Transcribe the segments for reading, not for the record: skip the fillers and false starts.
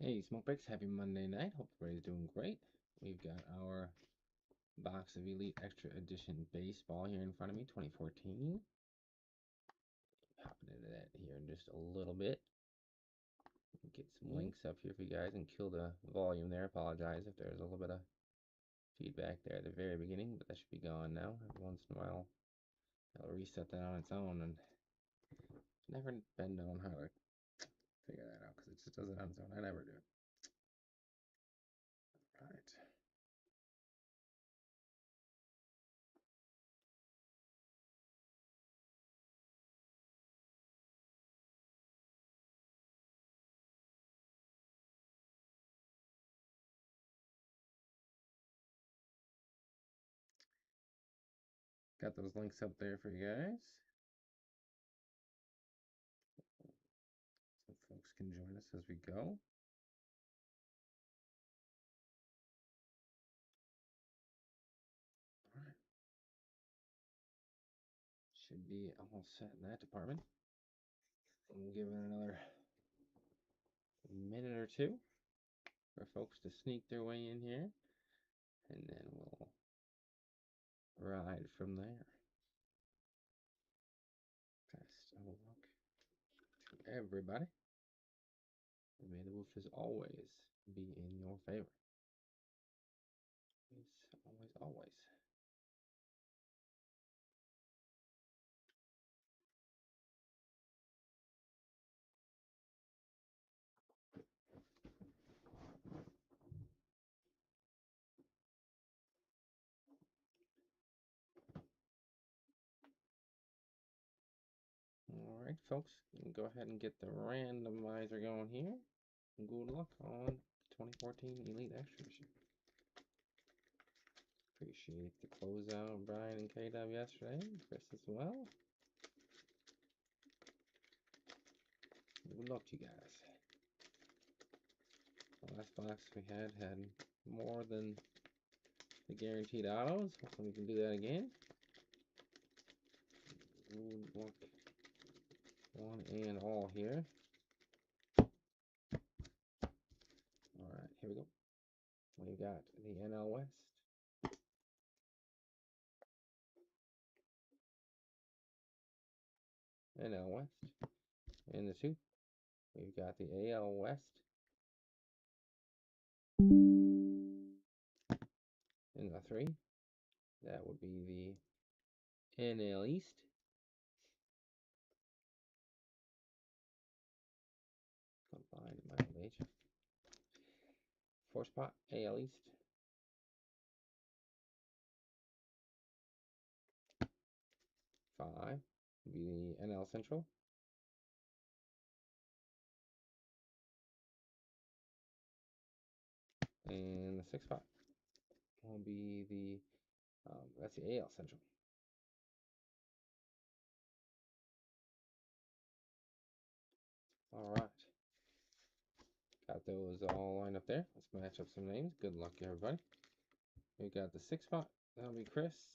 Hey, SmokeBreaks, happy Monday night. Hope everybody's doing great. We've got our box of Elite Extra Edition Baseball here in front of me, 2014. Hopping into that here in just a little bit. Get some links up here for you guys and kill the volume there. Apologize if there's a little bit of feedback there at the very beginning, but that should be gone now. Every once in a while, it'll reset that on its own, and never been known how to figure that out because it just does it on its own. I never do. All right. Got those links up there for you guys. So folks can join us as we go. All right. Should be almost set in that department. We'll give it another minute or two for folks to sneak their way in here, and then we'll ride from there. Best of luck to everybody. And may the wolf as always be in your favor. Always, always. All right, folks, go ahead and get the randomizer going here. Good luck on 2014 Elite Extra Edition. Appreciate the closeout, Brian and K-Dub yesterday. Chris as well. Good luck to you guys. The last box we had more than the guaranteed autos. Hopefully we can do that again. Good luck one and all here. Alright, here we go. We got the NL West. NL West. In the 2, we've got the AL West. In the 3, that would be the NL East. Combined in my page. 4 spot, AL East. 5 would be the NL Central. And the 6 spot will be the that's the AL Central. All right, got those all lined up there. Let's match up some names. Good luck, everybody. We got the 6 spot. That'll be Chris,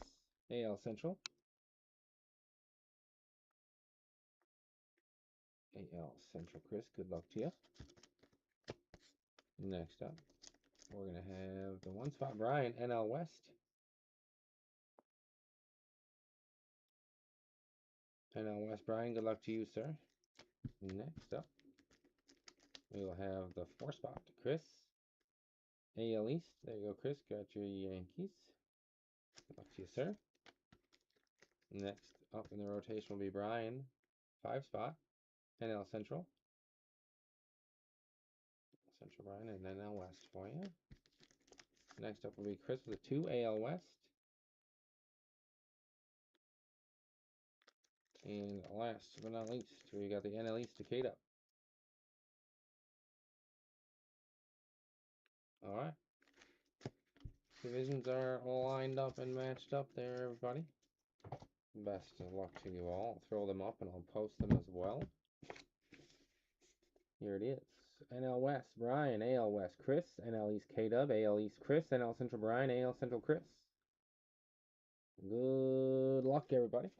AL Central. AL Central, Chris. Good luck to you. Next up, we're gonna have the 1 spot Brian, NL West. NL West, Brian. Good luck to you, sir. Next up, we will have the 4 spot Chris, AL East. There you go, Chris. Got your Yankees. Good luck to you, sir. Next up in the rotation will be Brian, 5 spot, NL Central. Central Brian and NL West for you. Next up will be Chris with a 2, AL West. And last but not least, we got the NL East to K-Dub. Alright. Divisions are all lined up and matched up there, everybody. Best of luck to you all. I'll throw them up and I'll post them as well. Here it is. NL West, Brian, AL West, Chris, NL East, K-Dub, AL East, Chris, NL Central, Brian, AL Central, Chris. Good luck, everybody.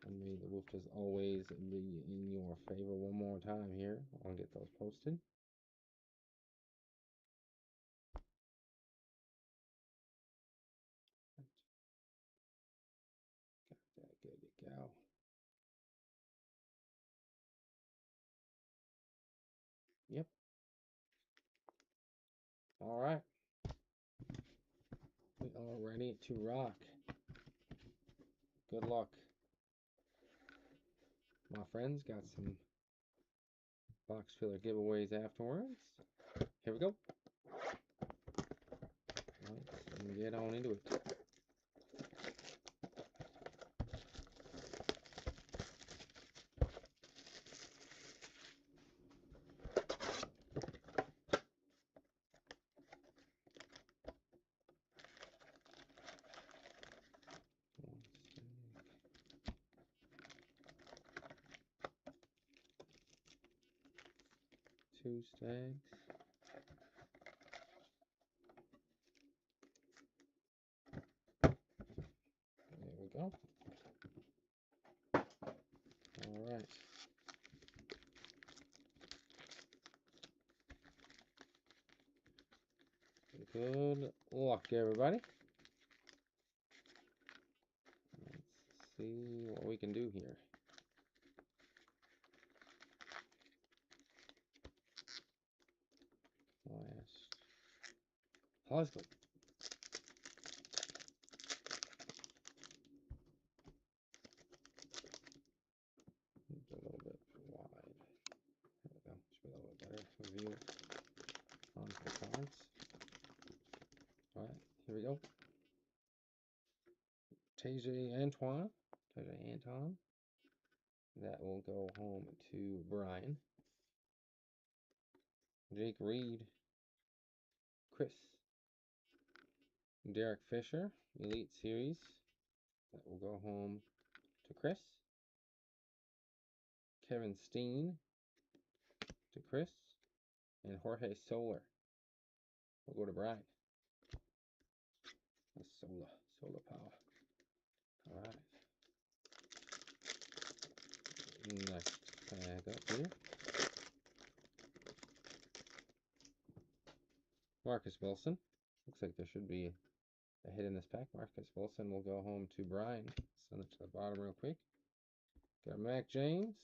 And may the wolf as always be in your favor. One more time here. I'll get those posted. go. Yep. All right. We are ready to rock. Good luck. My friends got some box filler giveaways afterwards. Here we go. Let's get on into it. Two stacks. There we go. All right. Good luck, everybody. Let's see what we can do here. Let's go. It's a little bit wide. There we go. Should be a little bit better view on the cards. All right, here we go. TJ Antoine. That will go home to Brian. Jake Reed. Chris. Derek Fisher. Elite Series. That will go home to Chris. Kevin Steen to Chris. And Jorge Soler will go to Brian. Solar power. All right. Next tag up here. Marcus Wilson. Looks like there should be a hit in this pack. Marcus Wilson will go home to Brian. Send it to the bottom real quick. Got Mac James.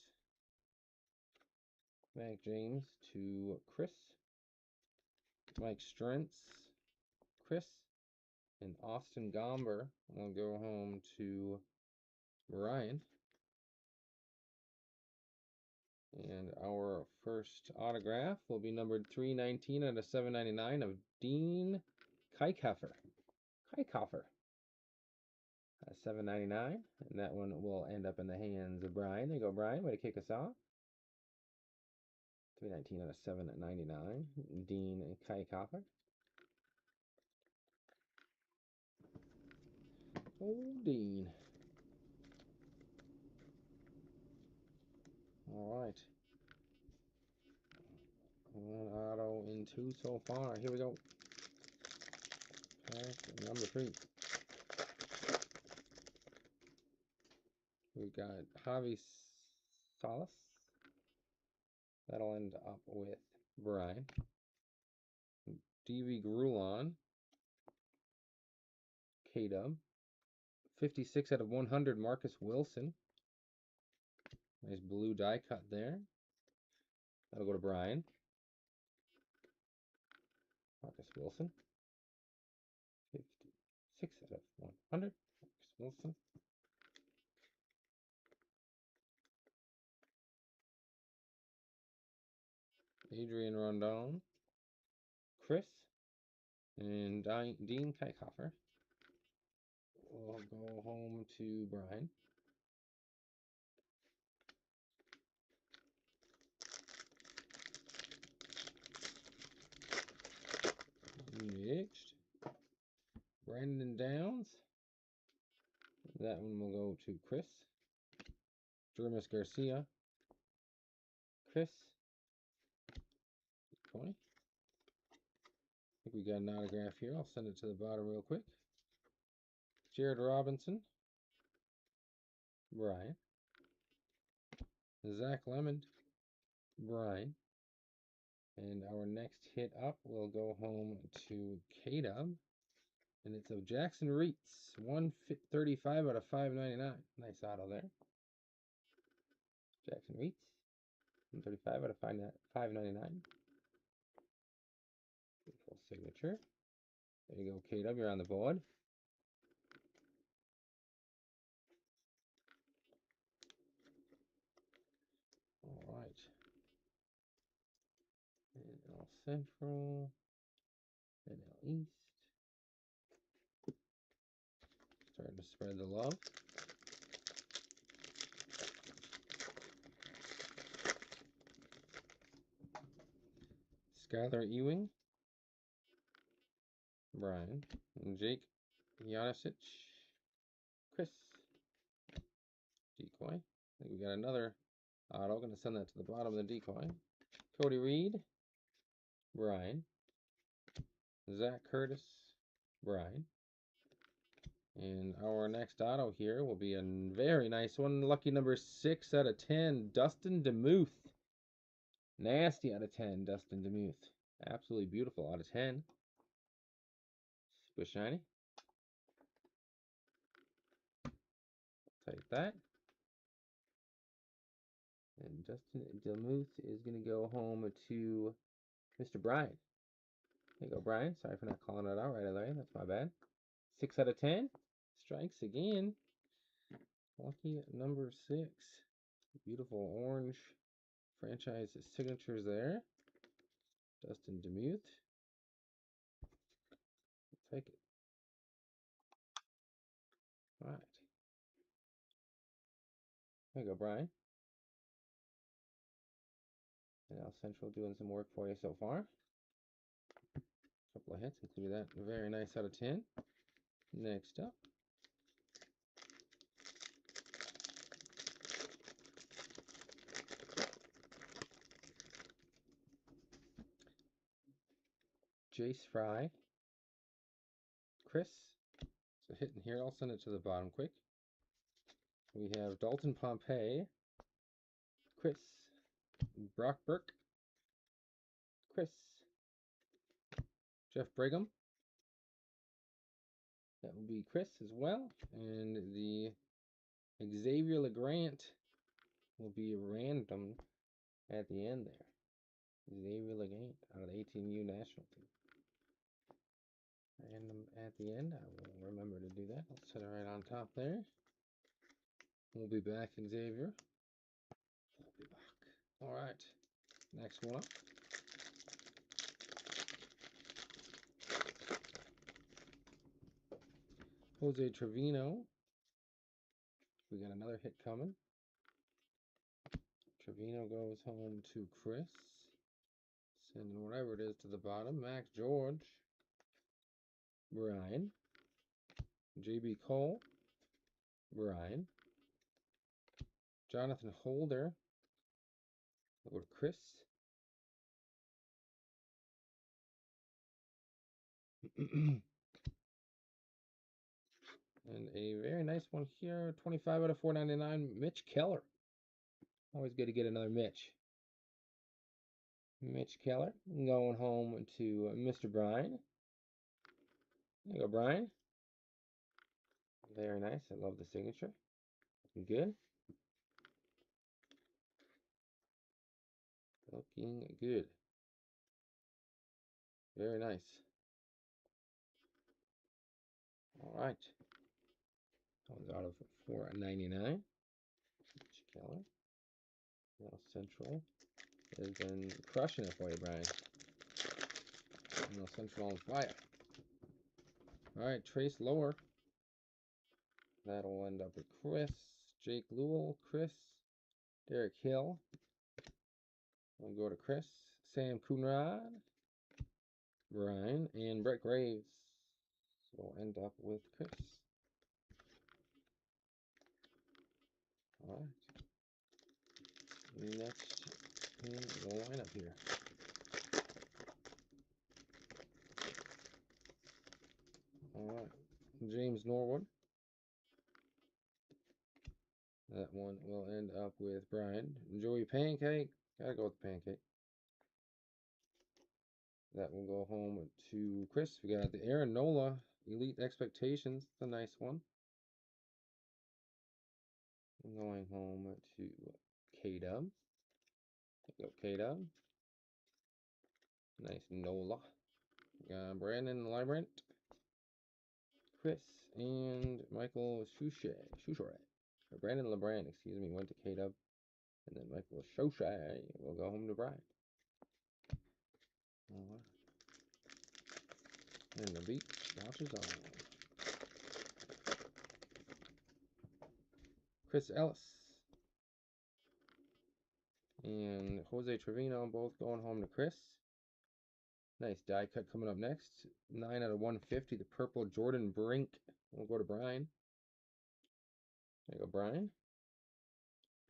Mac James to Chris. Mike Strentz, Chris. And Austin Gomber will go home to Brian. And our first autograph will be numbered 319 out of 799 of Dean Kuykofer. At $7.99, and that one will end up in the hands of Brian. There you go, Brian. Way to kick us off. 319 out of 799. Dean Kuykofer. Oh, Dean. All right. One auto in two so far. Here we go. Pack number 3. We've got Javi Salas. That'll end up with Brian. DV Grulon. K-Dub. 56 out of 100, Marcus Wilson. Nice blue die cut there. That'll go to Brian. Marcus Wilson. 56 out of 100, Marcus Wilson. Adrian Rondon. Chris. And Dean Kuykofer will go home to Brian. Next, Brandon Downs. That one will go to Chris. Jermis Garcia. Chris. 20. I think we got an autograph here. I'll send it to the bottom real quick. Jared Robinson. Brian. Zach Lemond. Brian. And our next hit up will go home to K-Dub. And it's of Jackson Reitz, 135 out of 599. Nice auto there. Jackson Reitz, 135 out of 599. Beautiful signature. There you go, K-Dub, you're on the board. All right. NL Central, NL East. Starting to spread the love. Skylar Ewing, Brian, and Jake Yanisic, Chris, decoy. I think we got another auto. Going to send that to the bottom of the decoy. Cody Reed, Brian, Zach Curtis, Brian. And our next auto here will be a very nice one. Lucky number 6 out of 10, Dustin DeMuth. Nasty out of 10, Dustin DeMuth. Absolutely beautiful out of 10. Super shiny. Take that. And Dustin DeMuth is going to go home to Mr. Brian. There you go, Brian. Sorry for not calling it out right away. That's my bad. 6 out of 10. Strikes again. Lucky number 6. Beautiful orange franchise signatures there. Dustin DeMuth. Take it. All right. There you go, Brian. NL Central doing some work for you so far. Couple of hits, including that. Very nice out of 10. Next up. Jace Fry. Chris. So hitting here, I'll send it to the bottom quick. We have Dalton Pompey. Chris. Brock Burke. Chris. Jeff Brigham. That will be Chris as well. And the Xavier LeGrant will be random at the end there. Xavier LeGrant out of the 18U national team. Random at the end. I will remember to do that. I'll set it right on top there. We'll be back, Xavier. We'll be back. All right. Next one up. Jose Trevino. We got another hit coming. Trevino goes home to Chris. Sending whatever it is to the bottom. Max George. Brian. JB Cole. Brian. Jonathan Holder. Over to Chris. And a very nice one here. 25 out of 499. Mitch Keller. Always good to get another Mitch. Mitch Keller going home to Mr. Brian. There you go, Brian. Very nice. I love the signature. Looking good. Looking good. Very nice. All right. That was out of 499. Mitch Keller. Now Central has been crushing it for you, Brian. Now Central on fire. All right, Trace Lower. That'll end up with Chris, Jake Lewell, Chris, Derek Hill. We'll go to Chris, Sam Coonrod, Brian, and Brett Graves. So we'll end up with Chris. All right. Next in the lineup here. All right. James Norwood. That one will end up with Brian. Joey Pancake. Gotta go with Pancake. That will go home to Chris. We got the Aaron Nola Elite Expectations. It's a nice one. I'm going home to K-Dub. Go K-Dub. Nice Nola. Brandon Labyrinth. Chris and Michael Shushay. Brandon LeBrand, excuse me, went to K-Dub. And then Michael Shoshay will go home to Brian. Alright. And the beat watches on. Chris Ellis and Jose Trevino both going home to Chris. Nice die cut coming up next. 9 out of 150. The purple Jordan Brink. We'll go to Brian. There you go, Brian.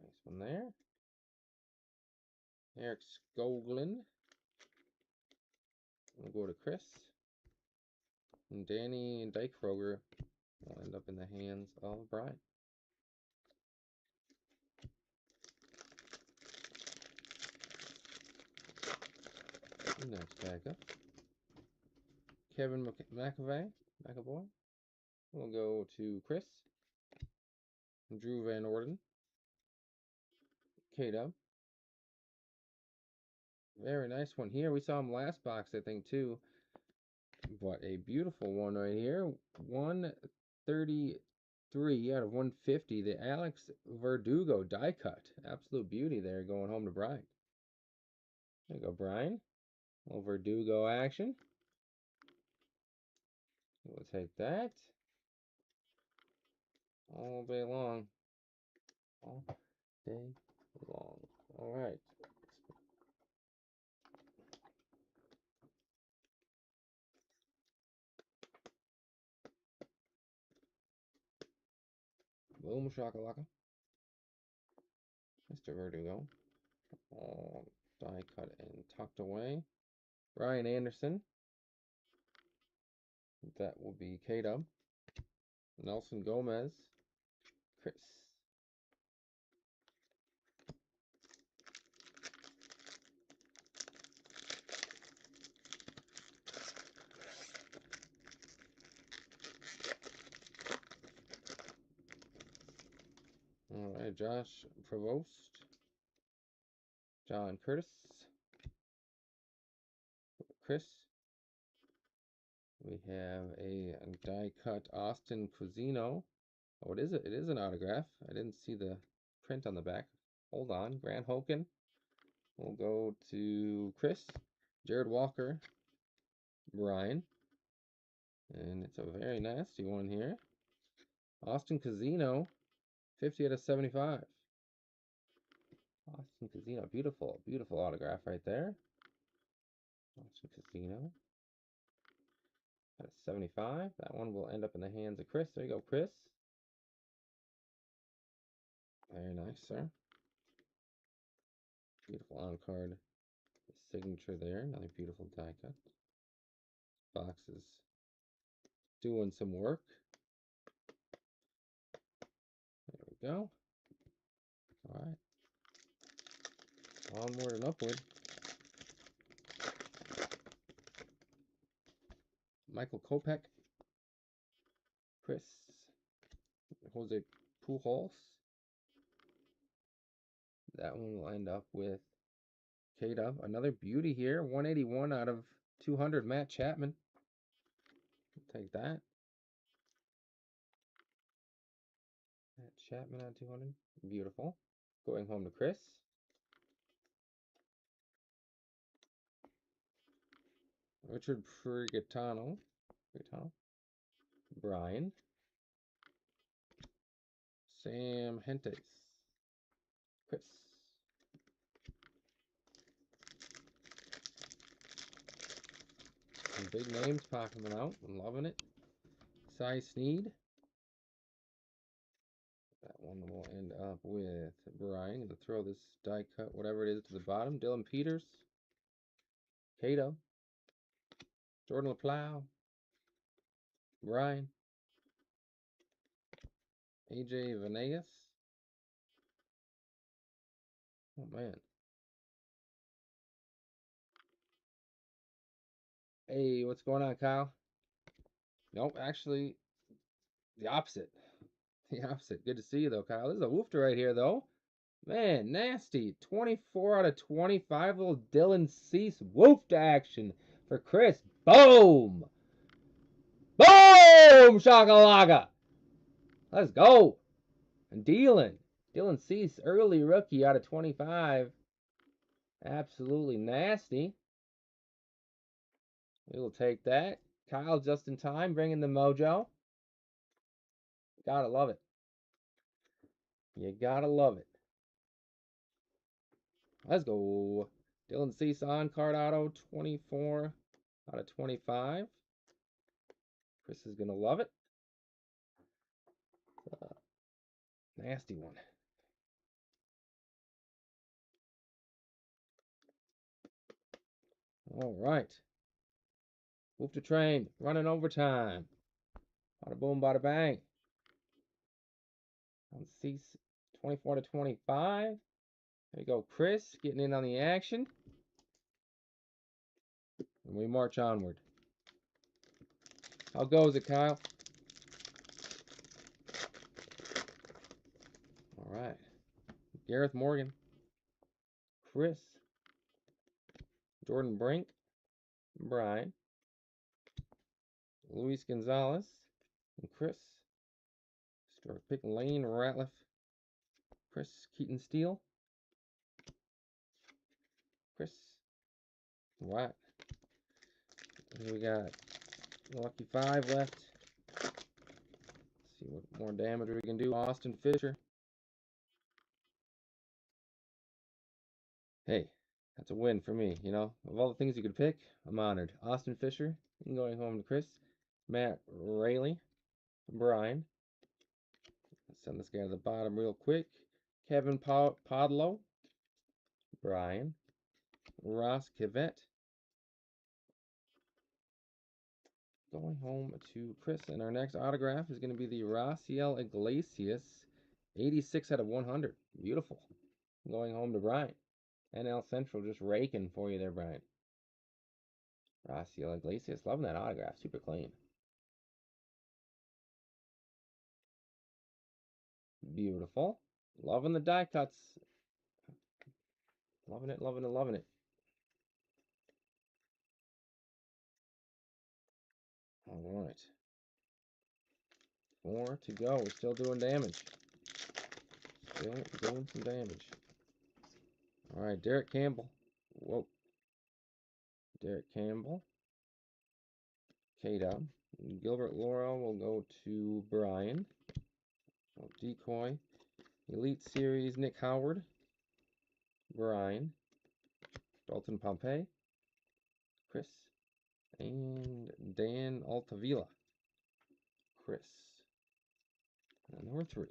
Nice one there. Eric Skoglund. We'll go to Chris. And Danny and Dykroger will end up in the hands of Brian. Next back up. Kevin McAvoy. We'll go to Chris. Drew Van Orden. K-Dub. Very nice one here. We saw him last box, I think, too. But a beautiful one right here. 133 out of 150. The Alex Verdugo die cut. Absolute beauty there going home to Brian. There you go, Brian. A little Verdugo action. We'll take that. All day long. All day long. All right. Boom shakalaka. Mr. Verdugo. All die cut and tucked away. Brian Anderson. That will be K-Dub. Nelson Gomez. Chris. All right, Josh Provost. John Curtis. Chris. We have a die cut Austin Cusino. Oh, it is an autograph. I didn't see the print on the back. Hold on. Grant Hoken. We'll go to Chris. Jared Walker. Brian. And it's a very nasty one here. Austin Cusino. 50 out of 75. Austin Cusino. Beautiful, beautiful autograph right there. Austin Cusino. Out of 75. That one will end up in the hands of Chris. There you go, Chris. Very nice, sir. Beautiful on-card signature there. Another beautiful die cut. Box is doing some work. There we go. All right. Onward and upward. Michael Kopech. Chris. Jose Pujols. That one will end up with K-Dub. Another beauty here. 181 out of 200. Matt Chapman. Take that. Matt Chapman on 200. Beautiful. Going home to Chris. Richard Frigatano. Brian. Sam Hentes. Chris. Some big names popping out. I'm loving it. Cy Sneed. That one will end up with Brian. Gonna throw this die cut, whatever it is, to the bottom. Dylan Peters. Cato. Jordan LaPlow. Brian. AJ Venegas. Oh, man. Hey, what's going on, Kyle? Nope, actually, the opposite. The opposite. Good to see you, though, Kyle. This is a woofter right here, though. Man, nasty. 24 out of 25. Little Dylan Cease woofed action for Chris. Boom! Boom! Shakalaka! Let's go. And Dylan Cease, early rookie out of 25. Absolutely nasty. We will take that. Kyle just in time, bringing the mojo. Gotta love it. You gotta love it. Let's go. Dylan Cease on card auto, 24 out of 25. Chris is gonna love it. Nasty one. All right. Move to train. Running overtime. Bada boom, bada bang. On Cease, 24 to 25. There you go, Chris, getting in on the action. And we march onward. How goes it, Kyle? All right. Gareth Morgan. Chris. Jordan Brink. Brian. Luis Gonzalez. And Chris. Start picking Lane Ratliff. Chris Keaton Steele. Chris. Right. Here we got lucky 5 left. Let's see what more damage we can do. Austin Fisher. Hey, that's a win for me, you know. Of all the things you could pick, I'm honored. Austin Fisher, going home to Chris. Matt Rayleigh, Brian. Let's send this guy to the bottom real quick. Kevin Podlow, Brian. Ross Kivett. Going home to Chris. And our next autograph is going to be the Raciel Iglesias, 86 out of 100. Beautiful. Going home to Brian. NL Central just raking for you there, Brian. Raciel Iglesias. Loving that autograph. Super clean. Beautiful. Loving the die cuts. Loving it, loving it, loving it. All right. 4 to go. We're still doing damage. Still doing some damage. All right, Derek Campbell. Whoa. Derek Campbell. K-Dub. Gilbert Laurel will go to Brian. Decoy. Elite Series, Nick Howard. Brian. Dalton Pompey. Chris. And Dan Altavilla. Chris. And number 3.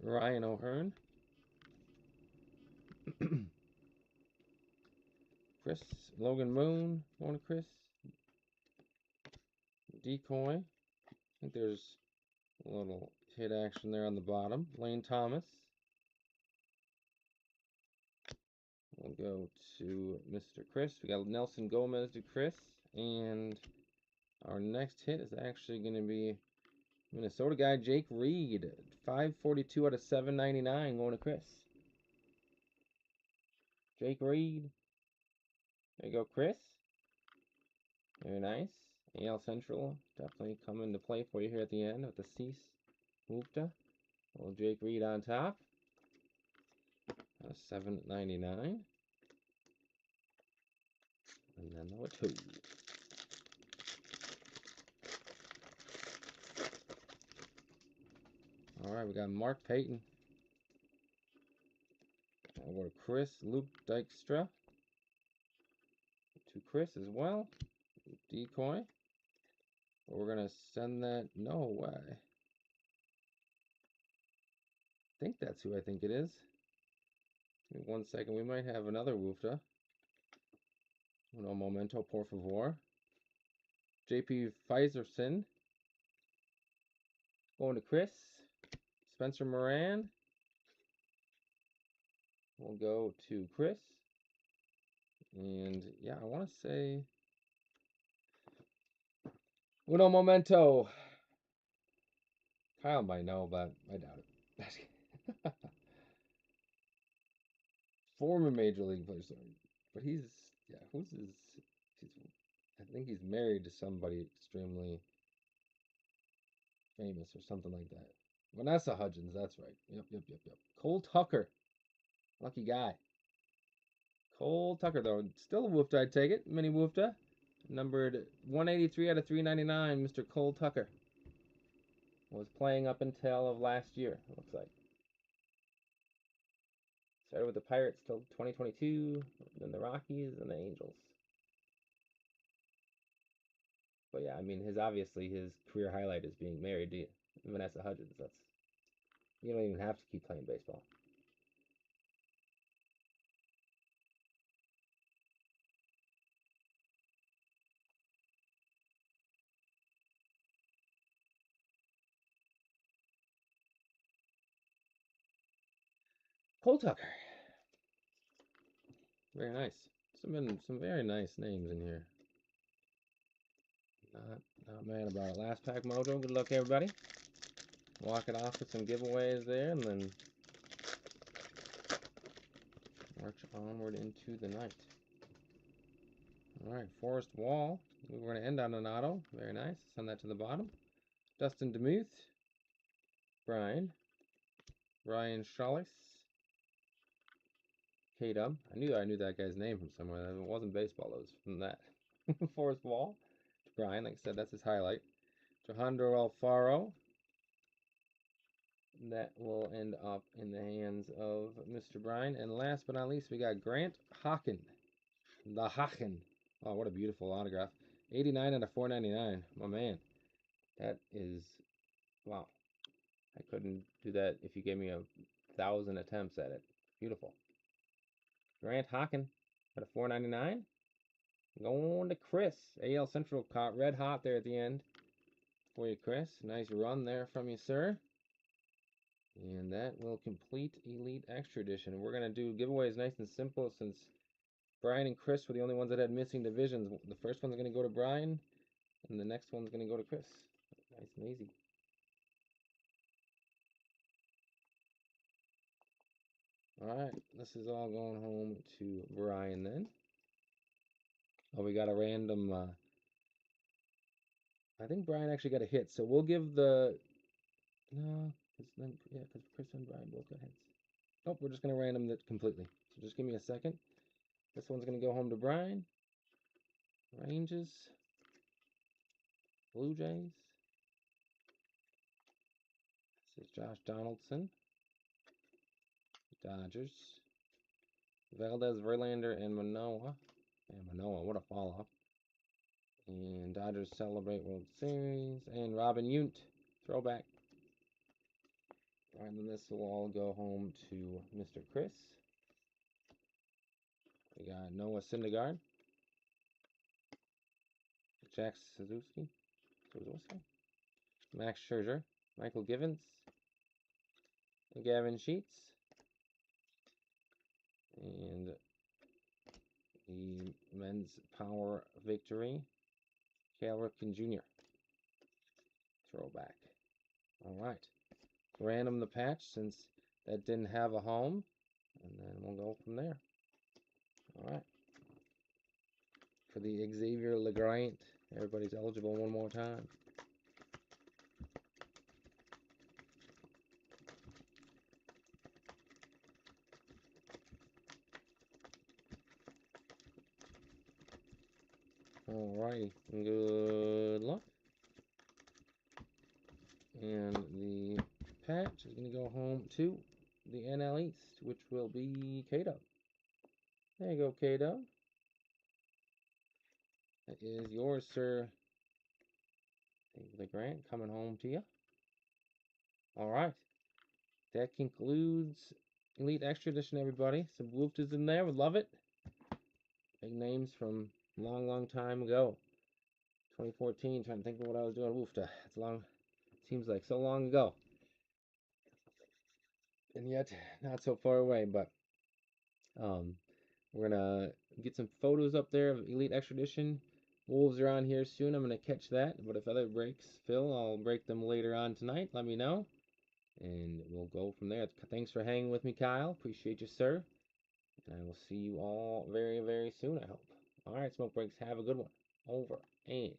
Ryan O'Hearn. Chris. Logan Moon. Going to Chris. Decoy. I think there's a little hit action there on the bottom. Lane Thomas. We'll go to Mr. Chris. We got Nelson Gomez to Chris. And our next hit is actually going to be Minnesota guy Jake Reed. 542 out of 799 going to Chris. Jake Reed. There you go, Chris. Very nice. AL Central definitely come into play for you here at the end with the Cease Mufta. Little Jake Reed on top. $7.99. And then number 2. Alright, we got Mark Payton. Over to Chris. Luke Dykstra. To Chris as well. Decoy. We're going to send that. No way. I think that's who I think it is. Give me 1 second. We might have another Woofta. No momento, por favor. JP Fizerson. Going to Chris. Spencer Moran. We'll go to Chris. And yeah, I want to say uno momento. Kyle might know, but I doubt it. Former Major League player, sorry. But he's, yeah, he's, I think he's married to somebody extremely famous or something like that. Vanessa Hudgens, that's right. Yep. Cole Tucker, lucky guy. Cole Tucker, though, still a woofta, I'd take it. Mini woofta. Numbered 183 out of 399, Mr. Cole Tucker. Was playing up until of last year, it looks like. Started with the Pirates till 2022, then the Rockies, and the Angels. But yeah, I mean, obviously his career highlight is being married to Vanessa Hudgens. You don't even have to keep playing baseball. Cole Tucker, very nice. Some very nice names in here. Not mad about it. Last pack mojo. Good luck, everybody. Walk it off with some giveaways there, and then march onward into the night. All right, Forrest Wall. We're going to end on an auto. Very nice. Send that to the bottom. Dustin DeMuth. Brian Schollis. K-Dub. I knew that guy's name from somewhere. It wasn't baseball. It was from that. Forrest Wall. Brian, like I said, that's his highlight. Alejandro Alfaro. That will end up in the hands of Mr. Brian. And last but not least, we got Grant Hocken. The Hocken. Oh, what a beautiful autograph. 89 out of 499. My man. That is, wow. I couldn't do that if you gave me 1,000 attempts at it. Beautiful. Grant Hocken out of 499. Going to Chris. AL Central caught red hot there at the end for you, Chris. Nice run there from you, sir. And that will complete Elite Extra Edition. We're going to do giveaways nice and simple since Brian and Chris were the only ones that had missing divisions. The first one's going to go to Brian, and the next one's going to go to Chris. Nice and easy. All right, this is all going home to Brian then. Oh, we got a random. I think Brian actually got a hit, so we'll give the. No, because Chris and Brian both got hits. Nope, we're just going to random it completely. So just give me a second. This one's going to go home to Brian. Rangers. Blue Jays. This is Josh Donaldson. Dodgers. Valdez, Verlander, and Manoah. And Manoah, what a fall off. And Dodgers celebrate World Series. And Robin Yount, throwback. And then this will all go home to Mr. Chris. We got Noah Syndergaard. Jack Suzuki. Max Scherzer. Michael Givens. Gavin Sheets. And the men's power victory. Cal Ripken Jr. Throwback. All right. Random the patch since that didn't have a home. And then we'll go from there. All right. For the Xavier LeGrant. Everybody's eligible one more time. Alrighty, good luck. And the patch is going to go home to the NL East, which will be K-Dub. There you go, K-Dub. That is yours, sir. The grant coming home to you. All right. That concludes Elite Extra Edition, everybody. Some wooftas in there. We love it. Big names from a long, long time ago. 2014. Trying to think of what I was doing. Woofta. It's long. Seems like so long ago. And yet, not so far away. But we're We're gonna get some photos up there of Elite Extradition. Wolves are on here soon. I'm gonna catch that. But if other breaks fill, I'll break them later on tonight. Let me know. And we'll go from there. Thanks for hanging with me, Kyle. Appreciate you, sir. And I will see you all very, very soon, I hope. All right, Smoke Breaks. Have a good one. Over and